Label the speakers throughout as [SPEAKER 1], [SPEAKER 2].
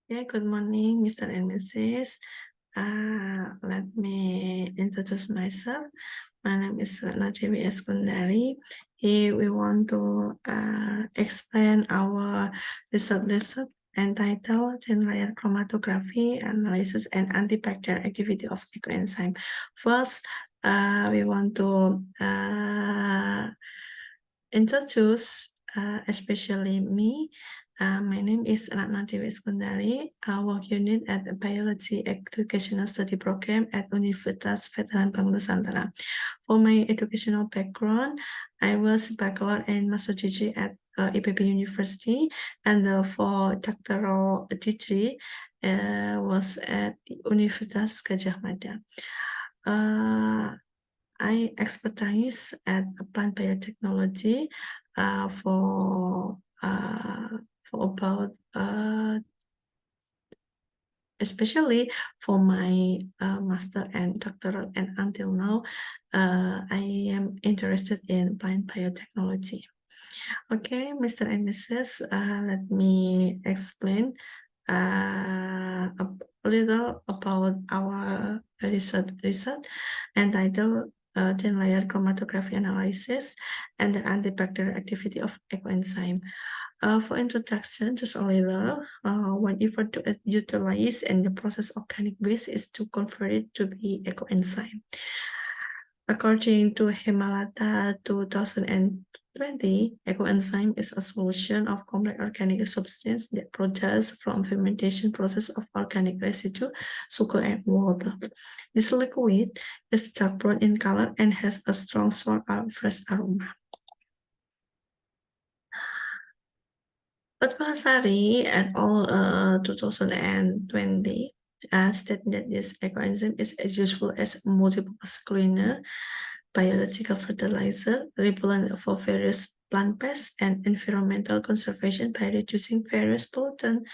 [SPEAKER 1] Yeah, good morning, Mr. and Mrs. Let me introduce myself. My name is Ratna BIS Kundari. Here we want to explain our research entitled Layer Chromatography Analysis and Antibacterial Activity of Ecoenzyme. First, we want to introduce especially me. My name is Ratna Kundari. I work unit at the Biology Educational Study Program at Universitas Veteran Bank Nusantara. For my educational background, I was bachelor and master degree at IPB University, and for doctoral degree was at Universitas Gadjah Mada. I expertise at plant biotechnology for about especially for my master and doctoral, and until now I am interested in plant biotechnology. Okay, Mr. and Mrs., let me explain a little about our research entitled thin layer chromatography analysis and the antibacterial activity of Ecoenzyme. For introduction, just a little, one effort to utilize and the process organic waste is to convert it to be Ecoenzyme. According to Himalata 2020, Ecoenzyme is a solution of complex organic substance that produces from fermentation process of organic residue, sugar, and water. This liquid is dark brown in color and has a strong sour fresh aroma. But Vasari et al. 2020 stated that this ecoenzyme is as useful as multiple screener, biological fertilizer, repellent for various plant pests, and environmental conservation by reducing various pollutants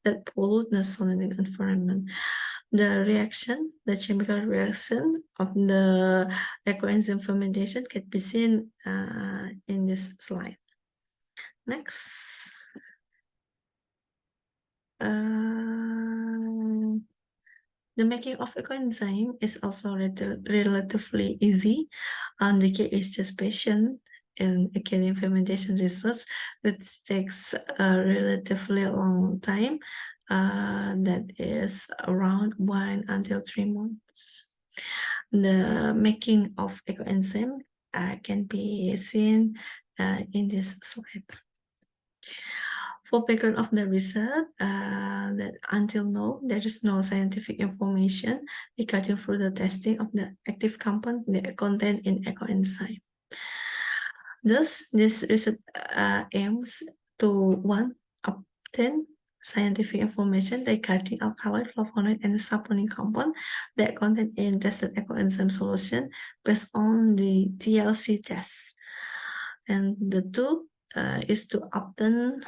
[SPEAKER 1] that pollute the surrounding environment. The chemical reaction of the ecoenzyme fermentation can be seen in this slide. Next. The making of Ecoenzyme is also relatively easy. The key is just patience in getting fermentation research, which takes a relatively long time. That is around 1 until 3 months. The making of Ecoenzyme can be seen in this slide. For background of the research, that until now there is no scientific information regarding further testing of the active compound that contained in Ecoenzyme. Thus, this research aims to obtain scientific information regarding alkaloid, flavonoid, and saponin compound that contain in tested Ecoenzyme solution based on the TLC test. And the two is to obtain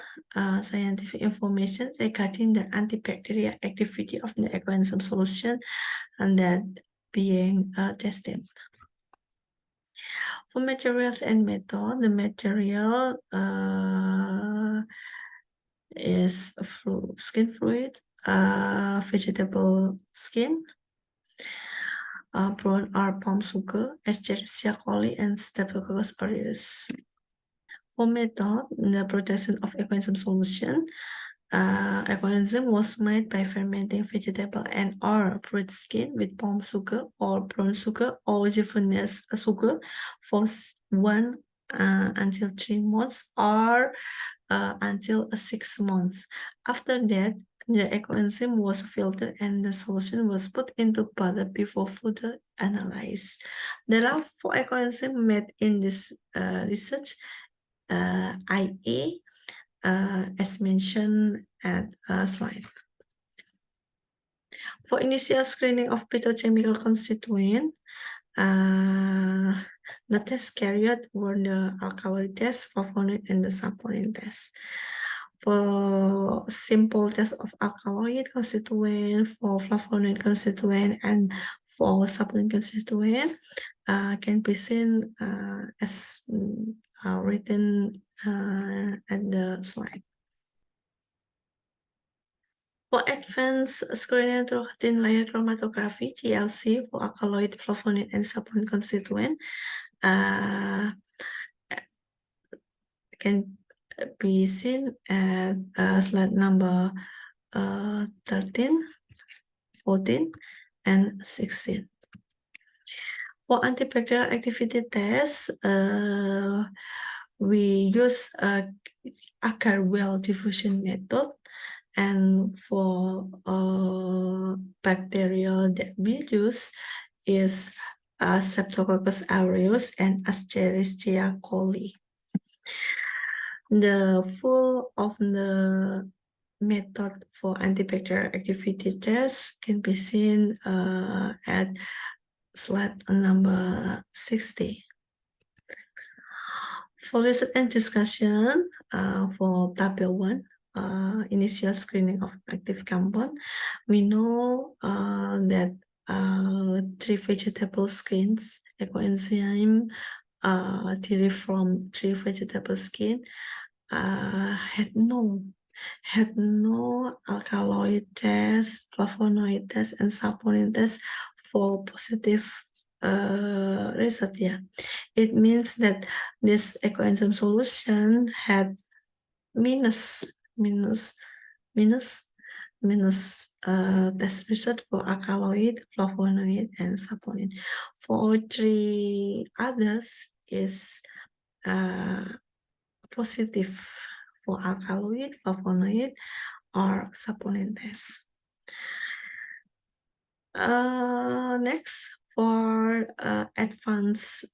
[SPEAKER 1] scientific information regarding the antibacterial activity of the Ecoenzyme solution and that being tested. For materials and method, the material is skin fluid, vegetable skin, brown or palm sugar, Escherichia coli, and Staphylococcus aureus. For method, the production of Ecoenzyme solution, Ecoenzyme was made by fermenting vegetable and or fruit skin with palm sugar or brown sugar or leavenous sugar for 1 until 3 months or until 6 months. After that, the Ecoenzyme was filtered and the solution was put into butter before further analyzed. There are 4 Ecoenzymes made in this research. IA as mentioned at slide. For initial screening of phytochemical constituent, the test carried were the alkaloid test, flavonoid, and the saponin test. For simple test of alkaloid constituent, for flavonoid constituent, and for saponin constituent can be seen as written at the slide. For advanced screening through thin layer chromatography, TLC, for alkaloid, flavonoid, and saponin constituent, can be seen at slide number 13, 14, and 16. For antibacterial activity tests, we use a agar well diffusion method, and for bacterial that we use is Streptococcus aureus and Escherichia coli. The full of the method for antibacterial activity tests can be seen at slide number 60. For research and discussion, for table 1, initial screening of active compound, we know that 3 vegetable skins, Ecoenzyme, derived from 3 vegetable skin, had no alkaloid test, flavonoid test, and saponin test for positive result. Yeah, it means that this Ecoenzyme solution had minus test result for alkaloid, flavonoid, and saponin. For 3 others is positive for alkaloid, flavonoid, or saponin test. Next, for advanced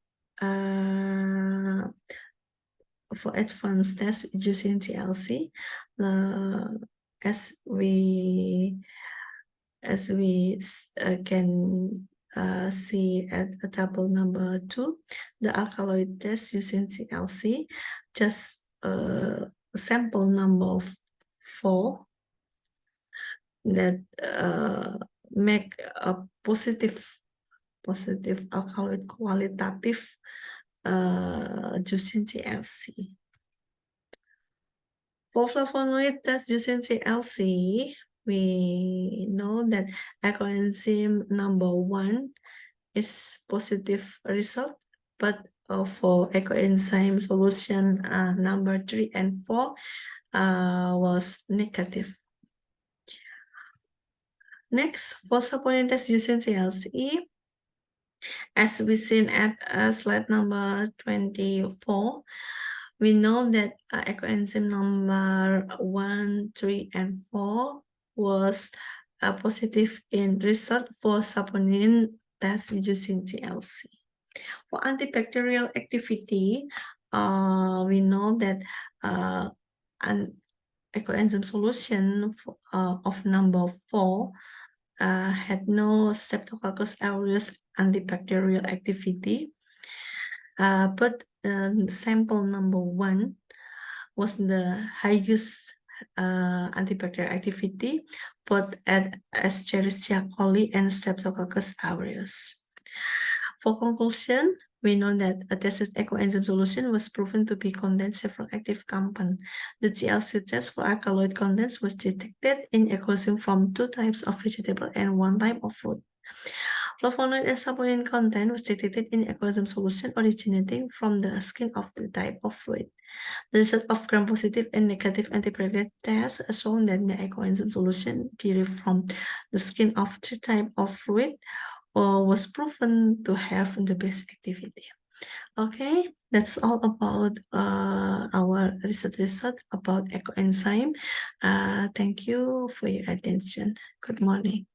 [SPEAKER 1] tests using TLC, as we can see at table number 2, the alkaloid test using TLC, just sample number 4 that make a positive alkaloid qualitative using TLC. For flavonoid test using TLC, we know that Ecoenzyme number 1 is positive result, but for Ecoenzyme solution number 3 and 4 was negative. Next, for saponin test using TLC, as we seen at slide number 24, we know that Ecoenzyme number 1, 3, and 4 was positive in result for saponin test using TLC. For antibacterial activity, we know that an Ecoenzyme solution of number 4 had no Streptococcus aureus antibacterial activity, but sample number 1 was the highest antibacterial activity, both at Escherichia coli and Streptococcus aureus. For conclusion, we know that a tested Ecoenzyme solution was proven to be contain several active compounds. The TLC test for alkaloid contents was detected in Ecoenzyme from 2 types of vegetable and 1 type of fruit. Flavonoid and saponin content was detected in Ecoenzyme solution originating from the skin of the type of fruit. The result of gram-positive and negative antibacterial tests shown that the Ecoenzyme solution derived from the skin of 3 types of fruit was proven to have the best activity. Okay, that's all about our result about Ecoenzyme. Thank you for your attention. Good morning.